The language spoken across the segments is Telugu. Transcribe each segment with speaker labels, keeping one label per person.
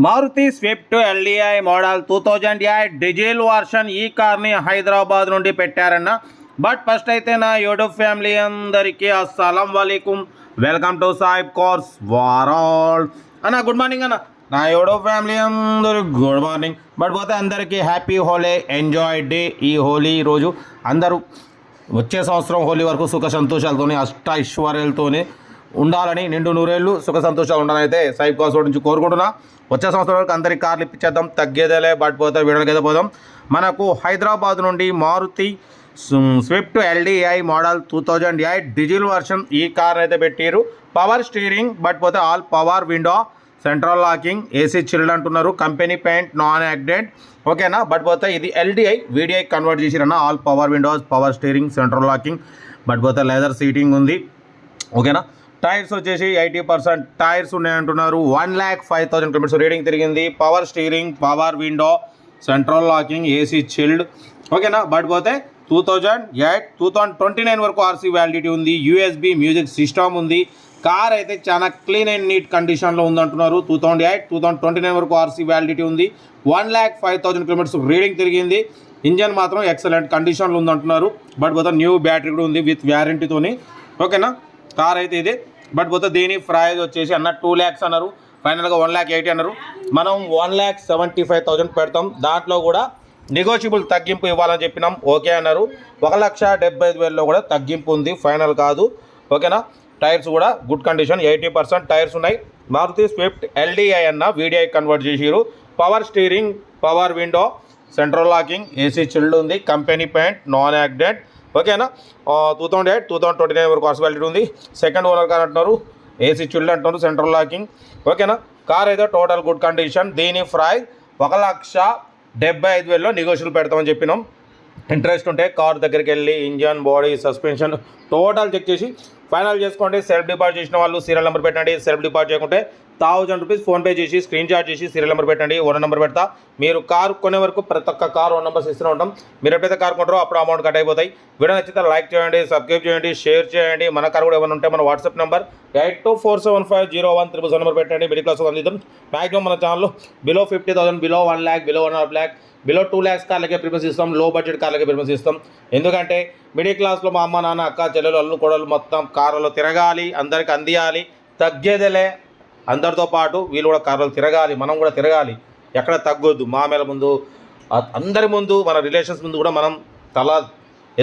Speaker 1: Maruti Swift LDI model 2008 diesel version ఈ కార్ని హైదరాబాద్ నుండి పెట్టారన్న. బట్ ఫస్ట్ అయితే నా యూట్యూబ్ ఫ్యామిలీ అందరికీ అస్సలం వాలేకుమ్, వెల్కమ్ టు సాయిబ్ కార్స్ వరల్డ్ అన్న. గుడ్ మార్నింగ్ అన్న. నా యూట్యూబ్ ఫ్యామిలీ అందరికి గుడ్ మార్నింగ్. బట్ పోతే అందరికీ హ్యాపీ హోలీ, ఎంజాయ్ డే. ఈ హోలీ రోజు అందరూ వచ్చే సంవత్సరం హోలీ వరకు సుఖ సంతోషాలతోనే అష్ట ఐశ్వర్యాలతోనే ఉండాలని, నిండు నూరేళ్ళు సుఖ సంతోషాలు ఉండాలని అయితే సాయిబ్ కార్స్ నుంచి కోరుకుంటున్నా. వచ్చే సంవత్సరం వరకు అందరికి కార్లు ఇప్పించేద్దాం, తగ్గేదేలే. బట్ పోతే వీడియోలకి పోదాం. మనకు హైదరాబాద్ నుండి Maruti Swift LDI model 2008 diesel version ఈ కార్ అయితే పెట్టారు. పవర్ స్టీరింగ్, బట్ పోతే all power window, central locking, AC chilled అంటున్నారు, కంపెనీ పెయింట్, నాన్ యాక్సిడెంట్. ఓకేనా. బట్ పోతే ఇది ఎల్డిఐ వీడిఐ కన్వర్ట్ చేసిరన్న. All power windows, power steering, central locking, but పోతే లెదర్ సీటింగ్ ఉంది. ఓకేనా. టైర్స్ వచ్చేసి 80% టైర్స్ ఉన్నాయంటున్నారు. 1,05,000 కిలోమీటర్స్ రీడింగ్ తిరిగింది. Power steering, power window, central locking, AC chilled. ఓకేనా. బట్ పోతే 2029 వరకు ఆర్సీ వ్యాలిడిటీ ఉంది. యూఎస్బి మ్యూజిక్ సిస్టమ్ ఉంది. కార్ అయితే చాలా క్లీన్ అండ్ నీట్ కండిషన్లో ఉందంటున్నారు. 2029 వరకు ఆర్సీ వ్యాలిడిటీ ఉంది. 1,05,000 కిలోమీటర్స్ రీడింగ్ తిరిగింది. ఇంజన్ మాత్రం ఎక్సలెంట్ కండిషన్లో ఉందంటున్నారు. బట్ పోతే న్యూ బ్యాటరీ కూడా ఉంది విత్ వ్యారంటీతోని. ఓకేనా. కార్ అయితే ఇది. బట్ పోతే దీని ప్రైస్ వచ్చేసి అన్న 2 lakhs అన్నారు. ఫైనల్గా 1,80,000 అన్నారు. మనం 1,75,000 పెడతాం. దాంట్లో కూడా నెగోషియబుల్ తగ్గింపు ఇవ్వాలని చెప్పినాం. ఓకే అన్నారు. 1,75,000లో కూడా తగ్గింపు ఉంది, ఫైనల్ కాదు. ఓకేనా. టైర్స్ కూడా గుడ్ కండిషన్, 80% టైర్స్ ఉన్నాయి. మారుతి స్విఫ్ట్ ఎల్డిఐ అన్న వీడిఐ కన్వర్ట్ చేసిరు. Power steering, power window, central locking, AC chilled ఉంది, కంపెనీ పెయింట్, నాన్ యాక్సిడెంట్. ఓకేనా. 2008 2029 వరకు ఆర్సీ వ్యాలిడిటీ ఉంది. సెకండ్ ఓనర్ కార్ అంటున్నారు. ఏసీ చిల్డ్ అంటున్నారు, సెంట్రల్ లాకింగ్. ఓకేనా. కార్ అయితే టోటల్ గుడ్ కండిషన్. దీని ప్రైస్ 1,75,000లో నెగోషియబుల్ పెడతామని చెప్పినాం. ఇంట్రెస్ట్ ఉంటే కార్ దగ్గరికి వెళ్ళి engine, body, suspension total check చేసి ఫైనల్ చేసుకోండి. సెల్ఫ్ డిపాజిట్ చేసిన వాళ్ళు సీరియల్ నెంబర్ పెట్టండి. సెల్ఫ్ డిపాజిట్ చేయకుంటే 1,000 రూపీస్ ఫోన్పే చేసి స్క్రీన్ షాట్ చేసి సీరియల్ నెంబర్ పెట్టండి. ఓనర్ నెంబర్ పెడతా. మీరు కార్ కొనే వరకు ప్రతి ఒక్క కార్ ఓన్ నెంబర్స్ ఇస్తూనే ఉంటాం. మీరు ఎప్పుడైతే కార్ కొంటారో అప్పుడు అమౌంట్ కట్ అయిపోతాయి. వీడియో నచ్చితే లైక్ చేయండి, సబ్స్క్రైబ్ చేయండి, షేర్ చేయండి. మన కార్ కూడా ఏమైనా ఉంటే మన వాట్సాప్ నెంబర్ 8247501377 నెంబర్ పెట్టండి. మిడిల్ క్లాస్ అందిద్దాం. మ్యాక్సిమం మన ఛానల్లో below 50,000, below 1 lakh, below 1.5 lakh, below 2 lakhs కార్లకే ప్రిఫరెన్స్ ఇస్తాం. లో బడ్జెట్ కార్లకే ప్రిఫరెన్స్ ఇస్తాం. ఎందుకంటే మిడిల్ క్లాస్లో మా అమ్మ, నాన్న, అక్క, చెల్లెలు, అల్లు, కొడలు మొత్తం కార్లలో తిరగాలి, అందరికి అందియాలి, తగ్గేదేలే. అందరితో పాటు వీళ్ళు కూడా కార్లు తిరగాలి, మనం కూడా తిరగాలి, ఎక్కడ తగ్గొద్దు. మామేల ముందు, అందరి ముందు, మన రిలేషన్స్ ముందు కూడా మనం తల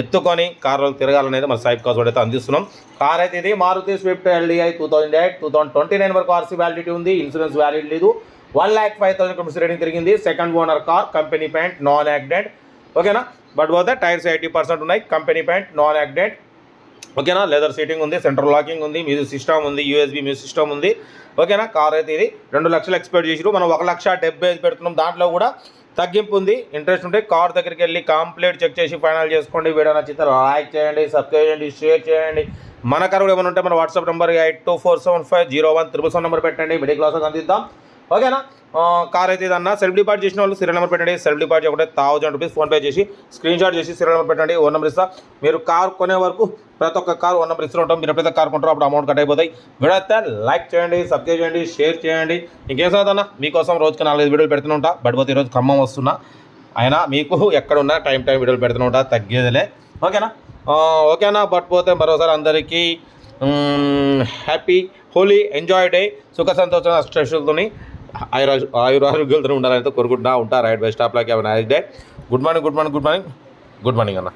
Speaker 1: ఎత్తుకొని కార్లు తిరగాలనేది మన సాయిబ్ కార్స్ అయితే అందిస్తున్నాం. కార్ అయితే ఇది మారుతి స్విఫ్ట్ ఎల్డిఐ 2008 2029 వరకు ఆర్సీ వ్యాలిడిటీ ఉంది. ఇన్సూరెన్స్ వ్యాలిడ్ లేదు. 1,05,000 కిలోమీటర్స్ రీడింగ్ తిరిగింది. Second owner car, company paint, non accident. ఓకేనా. బట్ పోతే టైర్స్ 80% ఉన్నాయి, కంపెనీ పెయింట్, నాన్ యాక్సిడెంట్. ఓకేనా. లెదర్ సీటింగ్ ఉంది, సెంట్రల్ లాకింగ్ ఉంది, మ్యూజిక్ సిస్టమ్ ఉంది, యూఎస్బి మ్యూజిక్ సిస్టమ్ ఉంది. ఓకేనా. కార్ అయితే ఇది 2 లక్షలు ఎక్స్పెక్ట్ చేసిరు. మనం 1,75,000 పెడుతున్నాం. దాంట్లో కూడా తగ్గింపు ఉంది. ఇంట్రెస్ట్ ఉంటే కార్ దగ్గరికి వెళ్ళి కంప్లీట్ చెక్ చేసి ఫైనల్ చేసుకోండి. వీడియో నచ్చితే లైక్ చేయండి, సబ్స్క్రైబ్ చేయండి, షేర్ చేయండి. మన కార్ కూడా ఏమైనా ఉంటే మన వాట్సాప్ నెంబర్ 8247501377 నెంబర్ పెట్టండి. మిడిల్ క్లాస్ అందిద్దాం. ఓకేనా. కార్ అయితే ఇదన్నా. సెల్ఫ్ డిపాజిట్ చేసిన వాళ్ళు సీరియల్ నెంబర్ పెట్టండి. సెల్ఫ్ డిపాజిట్ ఒకటే 1,000 రూపీస్ ఫోన్పే చేసి స్క్రీన్ షాట్ చేసి సీరియల్ నెంబర్ పెట్టండి. ఓన్ నెంబర్ ఇస్తా. మీరు కార్ కొనే వరకు ప్రతి ఒక్క కార్ ఓన్ నెంబర్ ఇస్తూ ఉంటాం. మీరు ఎప్పుడైతే కార్ కొంటారో అప్పుడు అమౌంట్ కట్ అయిపోతాయి. వీడియో అయితే లైక్ చేయండి, సబ్స్క్రైబ్ చేయండి, షేర్ చేయండి. ఇంకేం సాధన మీకోసం రోజుకి 4-5 వీడియోలు పెడుతూ ఉంటా. బట్ పోతే ఈరోజు ఖమ్మం వస్తున్నా. అయినా మీకు ఎక్కడున్నా టైం వీడియోలు పెడుతూ ఉంటా, తగ్గేదిలే. ఓకేనా. ఓకేనా. బట్ పోతే మరోసారి అందరికీ హ్యాపీ హోలీ, ఎంజాయ్ డే, సుఖ సంతోషం, అష్టైశ్వర్యాలతోని ఆయురారోగ్యాలతో ఉండాలని కోరుకుంటా ఉంటా. Right bye stop lock. Have a nice day. Good morning, good morning, good morning, good morning అన్న.